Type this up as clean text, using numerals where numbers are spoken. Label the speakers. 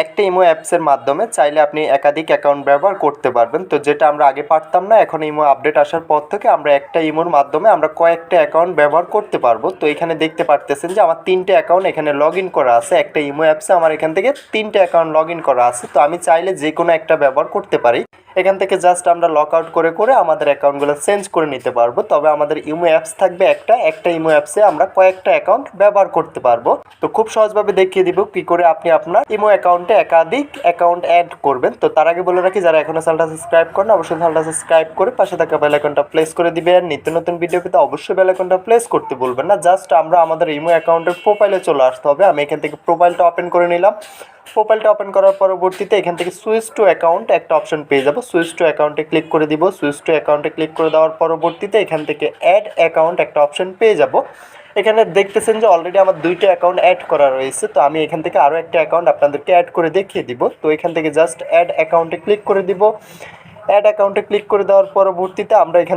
Speaker 1: একটা ইমো অ্যাপসের মাধ্যমে চাইলে আপনি একাধিক অ্যাকাউন্ট ব্যবহার করতে পারবেন। তো যেটা আমরা আগে পারতাম না, এখন ইমো আপডেট আসার পর থেকে আমরা একটা ইমোর মাধ্যমে আমরা কয়েকটা অ্যাকাউন্ট ব্যবহার করতে পারবো। তো এখানে দেখতে পারতেছেন যে আমার 3টে অ্যাকাউন্ট এখানে লগ ইন করা আছে। একটা ইমো অ্যাপসে আমার এখান থেকে 3টে অ্যাকাউন্ট লগ ইন করা আছে। তো আমি চাইলে যে কোনো একটা ব্যবহার করতে পারি। এখান থেকে জাস্ট আমরা লক আউট করে করে আমাদের অ্যাকাউন্টগুলো চেঞ্জ করে নিতে পারবো। তবে আমাদের ইমো অ্যাপস থাকবে একটা ইমো অ্যাপসে আমরা কয়েকটা অ্যাকাউন্ট ব্যবহার করতে পারবো। তো খুব সহজভাবে দেখিয়ে দিব কী করে আপনি আপনার ইমো অ্যাকাউন্টে একাধিক অ্যাকাউন্ট অ্যাড করবেন। তো তার আগে বলে রাখি, যারা এখনও চ্যানেলটা সাবস্ক্রাইব করেন অবশ্যই চ্যানেলটা সাবস্ক্রাইব করে পাশে থাকা বেল আইকনটা প্রেস করে দিবেন। নিত্য নতুন ভিডিও পেতে অবশ্যই বেল আইকনটা প্রেস করতে ভুলবেন না। জাস্ট আমরা আমাদের ইমো অ্যাকাউন্টের প্রোফাইলে চলে আসতে হবে। আমি এখান থেকে প্রোফাইলটা ওপেন করে নিলাম। প্রোফাইলটা ওপেন করার পরবর্তীতে এখান থেকে সুইচ টু অ্যাকাউন্ট একটা অপশন পেয়ে যাব। সুইচ টু অ্যাকাউন্টে ক্লিক করে দিব। সুইচ টু অ্যাকাউন্টে ক্লিক করে দেওয়ার পরবর্তীতে এখান থেকে অ্যাড অ্যাকাউন্ট একটা অপশন পেয়ে যাব। এখানে দেখতেছেন যে অলরেডি আমার 2টা অ্যাকাউন্ট অ্যাড করা রয়েছে। তো আমি এখান থেকে আরও একটা অ্যাকাউন্ট আপনাদেরকে অ্যাড করে দেখিয়ে দিব। তো এখান থেকে জাস্ট অ্যাড অ্যাকাউন্টে ক্লিক করে দিব। অ্যাড অ্যাকাউন্টে ক্লিক করে দেওয়ার পরবর্তীতে আমরা এখান